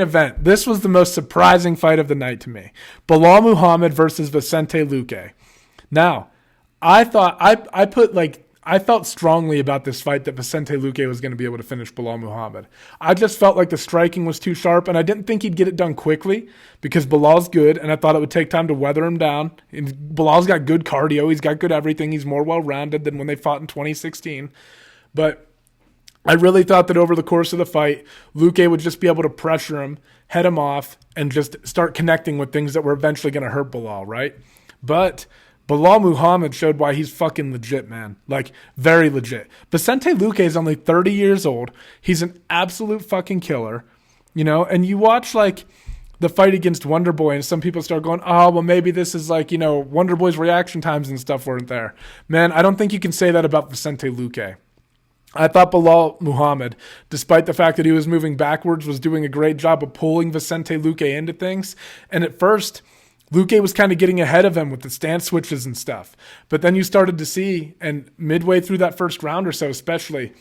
event. This was the most surprising fight of the night to me. Belal Muhammad versus Vicente Luque. Now, I thought I felt strongly about this fight that Vicente Luque was going to be able to finish Belal Muhammad. I just felt like the striking was too sharp, and I didn't think he'd get it done quickly because Belal's good, and I thought it would take time to weather him down. And Belal's got good cardio. He's got good everything. He's more well-rounded than when they fought in 2016. But I really thought that over the course of the fight, Luque would just be able to pressure him, head him off, and just start connecting with things that were eventually going to hurt Belal, right? But Belal Muhammad showed why he's fucking legit, man. Like, very legit. Vicente Luque is only 30 years old. He's an absolute fucking killer, you know? And you watch, like, the fight against Wonder Boy, and some people start going, oh, well, maybe this is like, you know, Wonder Boy's reaction times and stuff weren't there. Man, I don't think you can say that about Vicente Luque. I thought Belal Muhammad, despite the fact that he was moving backwards, was doing a great job of pulling Vicente Luque into things. And at first, Luque was kind of getting ahead of him with the stance switches and stuff. But then you started to see, and midway through that first round or so especially,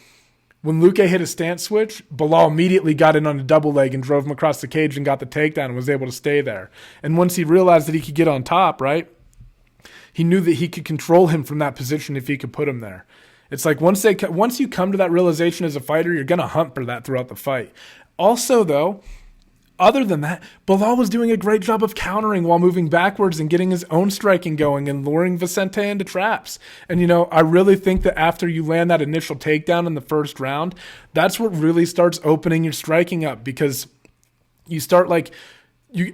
when Luque hit a stance switch, Belal immediately got in on a double leg and drove him across the cage and got the takedown and was able to stay there. And once he realized that he could get on top, right, he knew that he could control him from that position if he could put him there. It's like once you come to that realization as a fighter, you're going to hunt for that throughout the fight. Also, though, other than that, Belal was doing a great job of countering while moving backwards and getting his own striking going and luring Vicente into traps. And, you know, I really think that after you land that initial takedown in the first round, that's what really starts opening your striking up, because you start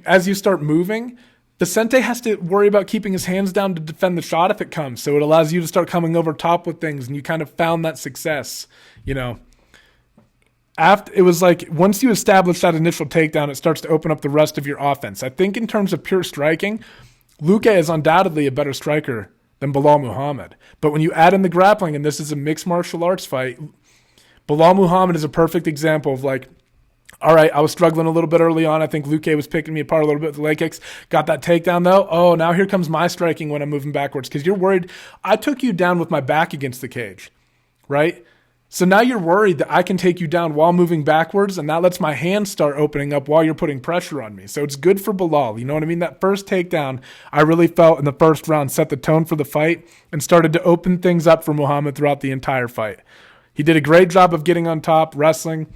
as you start moving, Vicente has to worry about keeping his hands down to defend the shot if it comes. So it allows you to start coming over top with things, and you kind of found that success, you know. It was like once you establish that initial takedown, it starts to open up the rest of your offense. I think in terms of pure striking, Luque is undoubtedly a better striker than Belal Muhammad. But when you add in the grappling, and this is a mixed martial arts fight, Belal Muhammad is a perfect example of like, all right, I was struggling a little bit early on. I think Luque was picking me apart a little bit with the leg kicks. Got that takedown, though. Oh, now here comes my striking when I'm moving backwards, because you're worried. I took you down with my back against the cage, right? So now you're worried that I can take you down while moving backwards, and that lets my hands start opening up while you're putting pressure on me. So it's good for Belal. You know what I mean? That first takedown, I really felt in the first round, set the tone for the fight and started to open things up for Muhammad throughout the entire fight. He did a great job of getting on top, wrestling.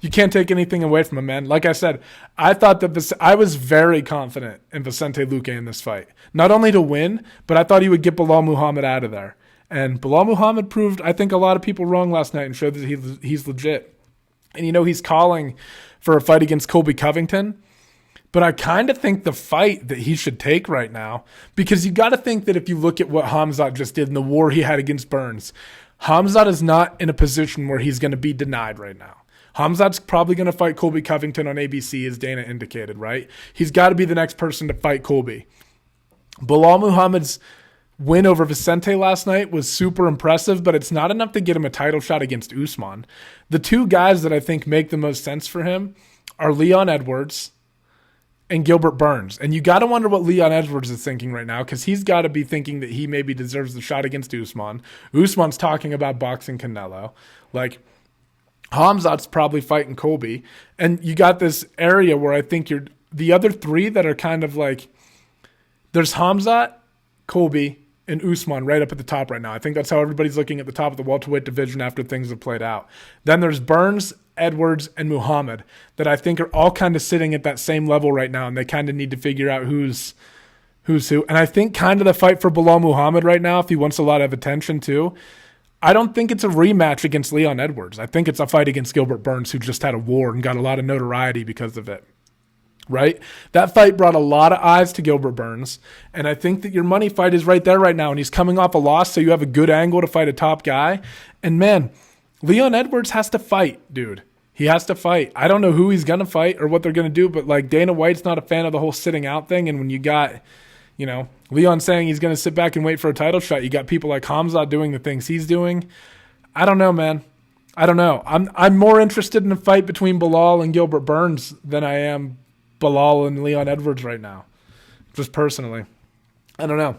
You can't take anything away from him, man. Like I said, I thought that I was very confident in Vicente Luque in this fight. Not only to win, but I thought he would get Belal Muhammad out of there. And Belal Muhammad proved, I think, a lot of people wrong last night and showed that he's legit. And, you know, he's calling for a fight against Colby Covington. But I kind of think the fight that he should take right now, because you got to think that if you look at what Khamzat just did in the war he had against Burns, Khamzat is not in a position where he's going to be denied right now. Khamzat's probably going to fight Colby Covington on ABC, as Dana indicated, right? He's got to be the next person to fight Colby. Belal Muhammad's win over Vicente last night was super impressive, but it's not enough to get him a title shot against Usman. The two guys that I think make the most sense for him are Leon Edwards and Gilbert Burns. And you got to wonder what Leon Edwards is thinking right now, because he's got to be thinking that he maybe deserves the shot against Usman. Usman's talking about boxing Canelo. Like, Khamzat's probably fighting Colby. And you got this area where I think the other three that are kind of like, there's Khamzat, Colby, and Usman right up at the top right now. I think that's how everybody's looking at the top of the welterweight division after things have played out. Then there's Burns, Edwards, and Muhammad that I think are all kind of sitting at that same level right now, and they kind of need to figure out who's who. And I think kind of the fight for Belal Muhammad right now, if he wants a lot of attention too, I don't think it's a rematch against Leon Edwards. I think it's a fight against Gilbert Burns, who just had a war and got a lot of notoriety because of it. Right? That fight brought a lot of eyes to Gilbert Burns, and I think that your money fight is right there right now, and he's coming off a loss, so you have a good angle to fight a top guy. And man, Leon Edwards has to fight, dude. He has to fight. I don't know who he's going to fight or what they're going to do, but like Dana White's not a fan of the whole sitting out thing, and when you got, you know, Leon saying he's going to sit back and wait for a title shot, you got people like Khamzat doing the things he's doing. I don't know, man. I don't know. I'm more interested in a fight between Belal and Gilbert Burns than I am Belal and Leon Edwards right now, just personally. I don't know.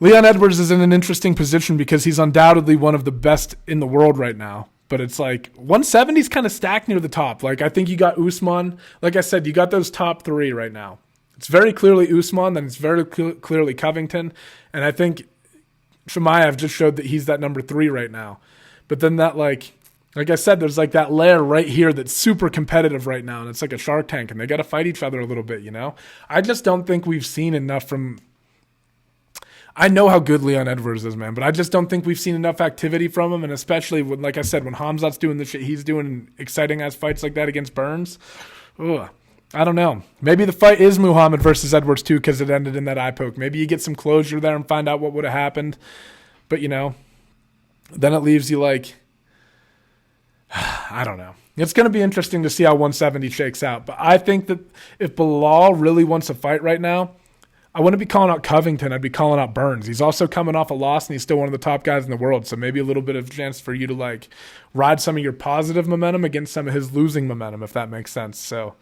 Leon Edwards is in an interesting position because he's undoubtedly one of the best in the world right now. But it's like 170 is kind of stacked near the top. Like I think you got Usman. Like I said, you got those top three right now. It's very clearly Usman, then it's very clearly Covington. And I think Chimaev just showed that he's that number 3 right now. But then that like I said, there's like that layer right here that's super competitive right now. And it's like a Shark Tank and they got to fight each other a little bit, you know? I just don't think we've seen enough from... I know how good Leon Edwards is, man, but I just don't think we've seen enough activity from him, and especially when, like I said, when Hamzat's doing the shit he's doing, exciting-ass fights like that against Burns, I don't know. Maybe the fight is Muhammad versus Edwards, too, because it ended in that eye poke. Maybe you get some closure there and find out what would have happened, but, you know, then it leaves you like, I don't know. It's going to be interesting to see how 170 shakes out, but I think that if Belal really wants to fight right now, I wouldn't be calling out Covington. I'd be calling out Burns. He's also coming off a loss, and he's still one of the top guys in the world. So maybe a little bit of chance for you to like ride some of your positive momentum against some of his losing momentum, if that makes sense. So